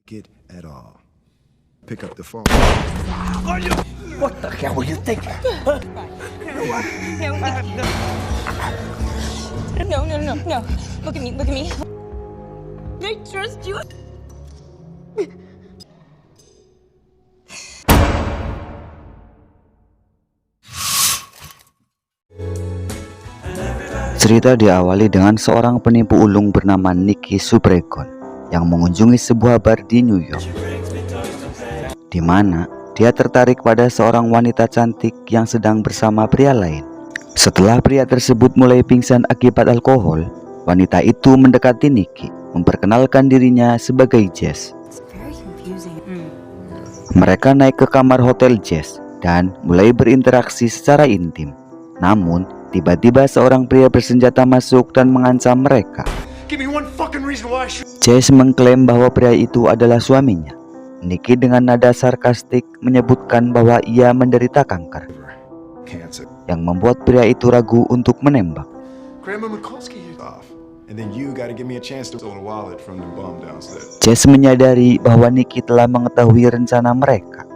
Get at all. Pick up the phone. What the hell were you thinking? Huh? No. Look at me. I trust you. Cerita diawali dengan seorang penipu ulung bernama Nicky Subregon yang mengunjungi sebuah bar di New York, di mana dia tertarik pada seorang wanita cantik yang sedang bersama pria lain. Setelah pria tersebut mulai pingsan akibat alkohol, wanita itu mendekati Nicky, memperkenalkan dirinya sebagai Jess. Mereka naik ke kamar hotel Jess dan mulai berinteraksi secara intim. Namun, tiba-tiba seorang pria bersenjata masuk dan mengancam mereka. Jess mengklaim bahwa pria itu adalah suaminya. Nicky dengan nada sarkastik menyebutkan bahwa ia menderita kanker, yang membuat pria itu ragu untuk menembak. Jess menyadari bahwa Nicky telah mengetahui rencana mereka.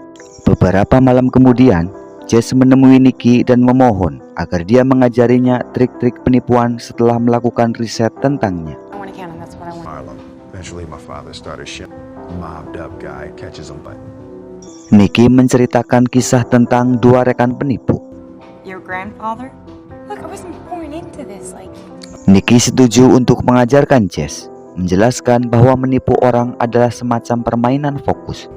Beberapa malam kemudian, Jess menemui Nicky dan memohon agar dia mengajarinya trik-trik penipuan setelah melakukan riset tentangnya. Nicky menceritakan kisah tentang dua rekan penipu. Nicky setuju untuk mengajarkan Jess, menjelaskan bahwa menipu orang adalah semacam permainan fokus.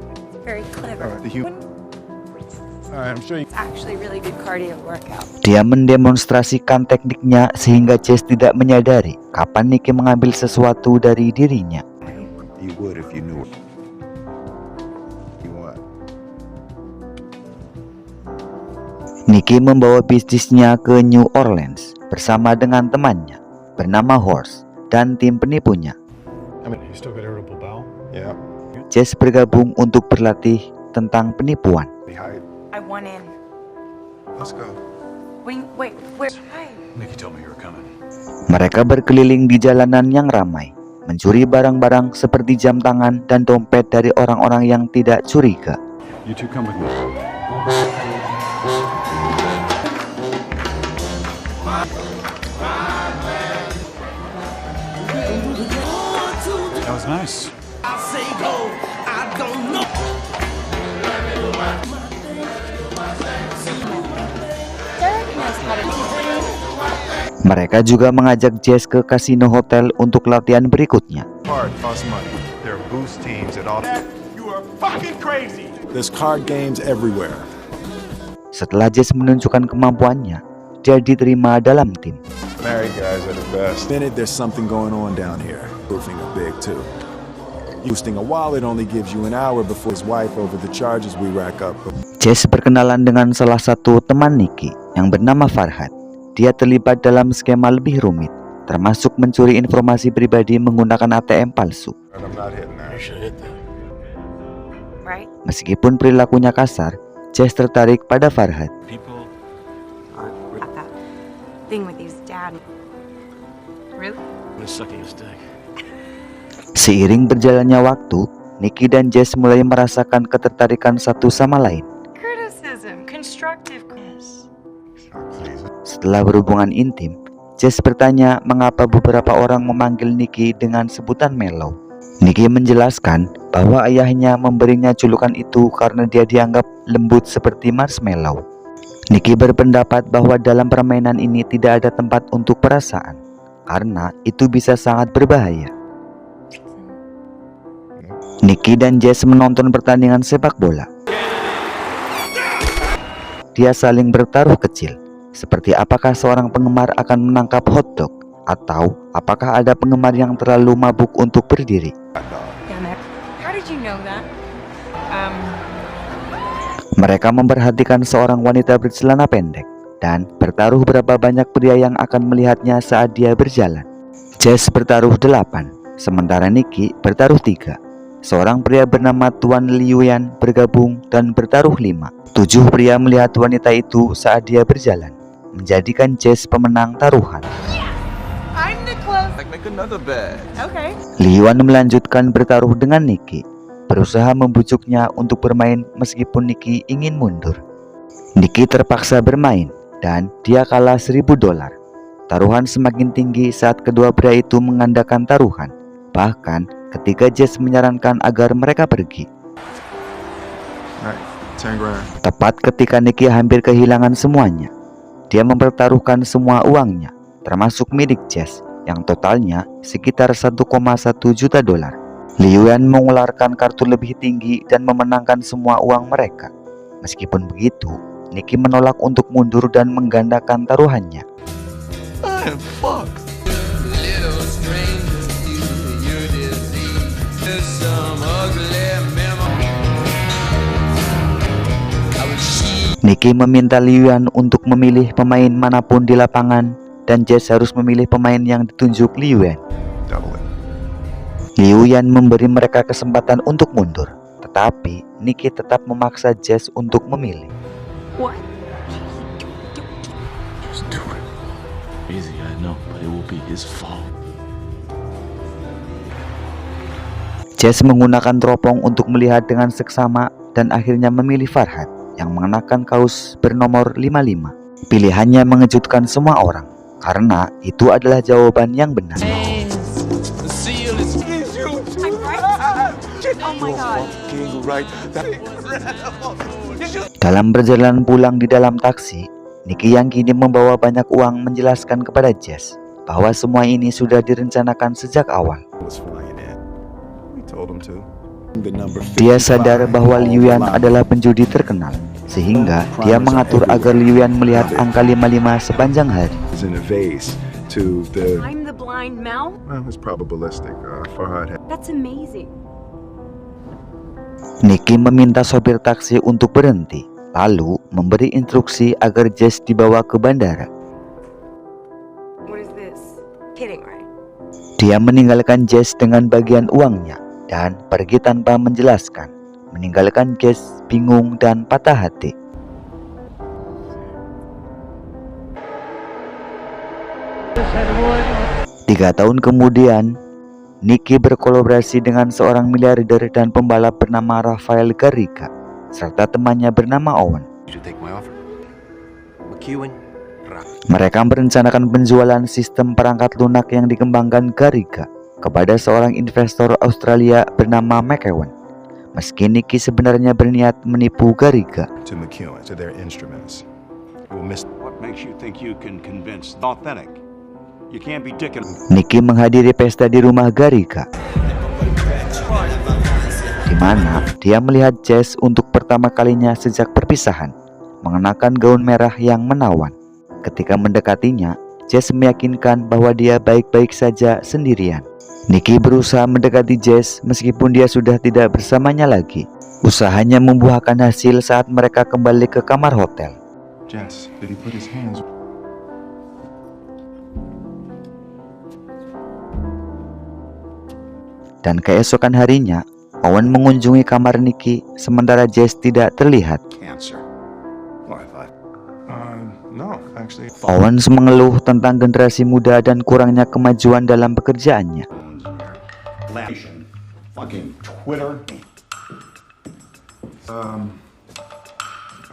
Dia mendemonstrasikan tekniknya sehingga Jess tidak menyadari kapan Nicky mengambil sesuatu dari dirinya. Nicky membawa bisnisnya ke New Orleans bersama dengan temannya bernama Horst dan tim penipunya. Jess bergabung untuk berlatih tentang penipuan. Mereka berkeliling di jalanan yang ramai, mencuri barang-barang seperti jam tangan dan dompet dari orang-orang yang tidak curiga. That was nice. Mereka juga mengajak Jess ke kasino hotel untuk latihan berikutnya. Setelah Jess menunjukkan kemampuannya, dia diterima dalam tim. Jess berkenalan dengan salah satu teman Nicky yang bernama Farhad. Dia terlibat dalam skema lebih rumit, termasuk mencuri informasi pribadi menggunakan ATM palsu. Meskipun perilakunya kasar, Jess tertarik pada Farhad. Seiring berjalannya waktu, Nicky dan Jess mulai merasakan ketertarikan satu sama lain. Setelah berhubungan intim, Jess bertanya mengapa beberapa orang memanggil Nicky dengan sebutan Mellow. Nicky menjelaskan bahwa ayahnya memberinya julukan itu karena dia dianggap lembut seperti marshmallow. Nicky berpendapat bahwa dalam permainan ini tidak ada tempat untuk perasaan, karena itu bisa sangat berbahaya. Nicky dan Jess menonton pertandingan sepak bola. Dia saling bertaruh kecil, seperti apakah seorang penggemar akan menangkap hotdog, atau apakah ada penggemar yang terlalu mabuk untuk berdiri. Mereka memperhatikan seorang wanita bercelana pendek dan bertaruh berapa banyak pria yang akan melihatnya saat dia berjalan. Jess bertaruh 8, sementara Nicky bertaruh 3. Seorang pria bernama Tuan Liuyan bergabung dan bertaruh 5. 7 pria melihat wanita itu saat dia berjalan, menjadikan Jess pemenang taruhan. Liuyan melanjutkan bertaruh dengan Nicky. berusaha membujuknya untuk bermain meskipun Nicky ingin mundur. Nicky terpaksa bermain dan dia kalah $1.000. Taruhan semakin tinggi saat kedua pria itu mengandalkan taruhan. Bahkan ketika Jess menyarankan agar mereka pergi. Tepat ketika Nicky hampir kehilangan semuanya, dia mempertaruhkan semua uangnya, termasuk milik Jess yang totalnya sekitar $1,1 juta. Liu Yan mengeluarkan kartu lebih tinggi dan memenangkan semua uang mereka. Meskipun begitu, Nicky menolak untuk mundur dan menggandakan taruhannya. Nicky meminta Liu Yan untuk memilih pemain manapun di lapangan dan Jess harus memilih pemain yang ditunjuk Liu Yan. Liu Yan memberi mereka kesempatan untuk mundur, tetapi Nicky tetap memaksa Jess untuk memilih. What? Just do it. Easy, I know, but it will be his fault. Jess menggunakan teropong untuk melihat dengan seksama dan akhirnya memilih Farhad yang mengenakan kaos bernomor 55. Pilihannya mengejutkan semua orang karena itu adalah jawaban yang benar. Oh my god. Dalam perjalanan pulang di dalam taksi, Nicky yang kini membawa banyak uang menjelaskan kepada Jess bahwa semua ini sudah direncanakan sejak awal. Dia sadar bahwa Liu Yan adalah penjudi terkenal, sehingga dia mengatur agar Liu Yan melihat angka 55 sepanjang hari. I'm the blind mouse? That's amazing. Nicky meminta sopir taksi untuk berhenti, lalu memberi instruksi agar Jess dibawa ke bandara. What is this? Kidding, right? Dia meninggalkan Jess dengan bagian uangnya dan pergi tanpa menjelaskan, meninggalkan Jess bingung dan patah hati. Tiga tahun kemudian, Nicky berkolaborasi dengan seorang miliarder dan pembalap bernama Rafael Garriga serta temannya bernama Owen. Mereka merencanakan penjualan sistem perangkat lunak yang dikembangkan Garriga kepada seorang investor Australia bernama McEwen. Meski Nicky sebenarnya berniat menipu Garriga. What makes you think you can convince authentic? You can't be dicking. Nicky menghadiri pesta di rumah Garriga, di mana dia melihat Jess untuk pertama kalinya sejak perpisahan, mengenakan gaun merah yang menawan. Ketika mendekatinya, Jess meyakinkan bahwa dia baik-baik saja sendirian. Nicky berusaha mendekati Jess meskipun dia sudah tidak bersamanya lagi. Usahanya membuahkan hasil saat mereka kembali ke kamar hotel. Jess, did he put his hands? Dan keesokan harinya, Owen mengunjungi kamar Nicky sementara Jess tidak terlihat. Cancer. No, actually. Owen mengeluh tentang generasi muda dan kurangnya kemajuan dalam pekerjaannya. Fucking Twitter.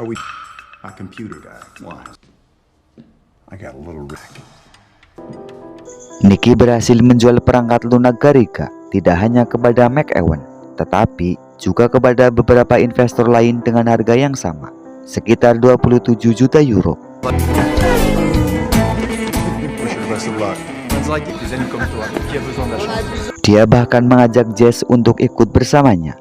Are we a computer guy? Why? I got a little wreck. Nicky berhasil menjual perangkat lunak Garriga tidak hanya kepada McEwen, tetapi juga kepada beberapa investor lain dengan harga yang sama, sekitar 27 juta euro. Dia bahkan mengajak Jess untuk ikut bersamanya.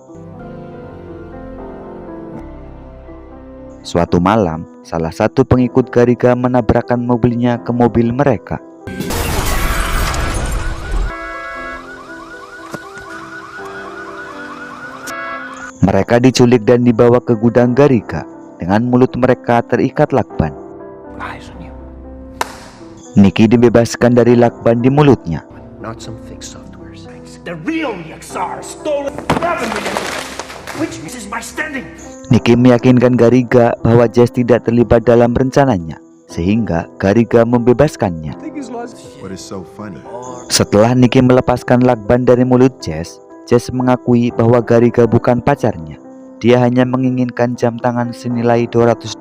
Suatu malam, salah satu pengikut Garriga menabrakkan mobilnya ke mobil mereka. Mereka diculik dan dibawa ke gudang Garriga dengan mulut mereka terikat lakban. Nicky dibebaskan dari lakban di mulutnya. Not some fake softwares. The real Yaxar stole revenue, which is my standing. Nicky meyakinkan Garriga bahwa Jess tidak terlibat dalam rencananya, sehingga Garriga membebaskannya. What is so funny? Setelah Nicky melepaskan lakban dari mulut Jess, Jess mengakui bahwa Gariga bukan pacarnya. Dia hanya menginginkan jam tangan senilai $200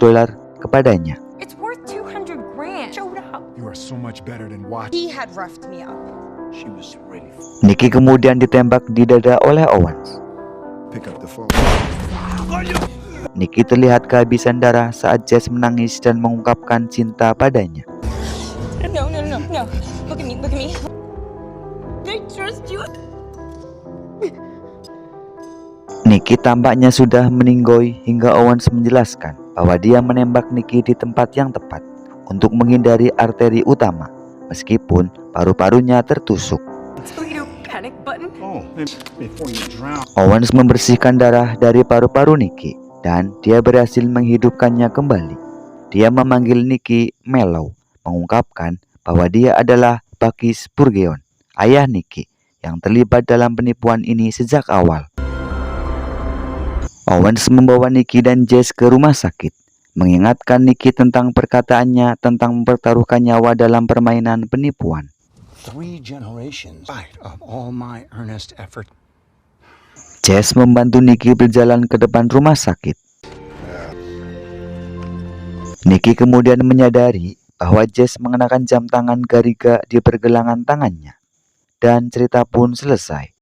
kepadanya. It's worth 200 grand. Showed up. You are so much better than watch. He had roughed me up. She was really. Nikki kemudian ditembak di dada oleh Owens. Pick up the phone. Nikki terlihat kehabisan darah saat Jess menangis dan mengungkapkan cinta padanya. No. Look at me. They trust you. Nikki tampaknya sudah meninggoy hingga Owens menjelaskan bahwa dia menembak Nikki di tempat yang tepat untuk menghindari arteri utama, meskipun paru-parunya tertusuk. Toledo panic button. Oh, before you drown. Owens membersihkan darah dari paru-paru Nikki dan dia berhasil menghidupkannya kembali. Dia memanggil Nikki Mellow, mengungkapkan bahwa dia adalah Bakis Burgeon, ayah Nikki, yang terlibat dalam penipuan ini sejak awal. Owens membawa Nikki dan Jess ke rumah sakit, mengingatkan Nikki tentang perkataannya tentang mempertaruhkan nyawa dalam permainan penipuan. 3 generations of all my earnest effort. Jess membantu Nikki berjalan ke depan rumah sakit. Nikki kemudian menyadari bahwa Jess mengenakan jam tangan Gariga di pergelangan tangannya, dan cerita pun selesai.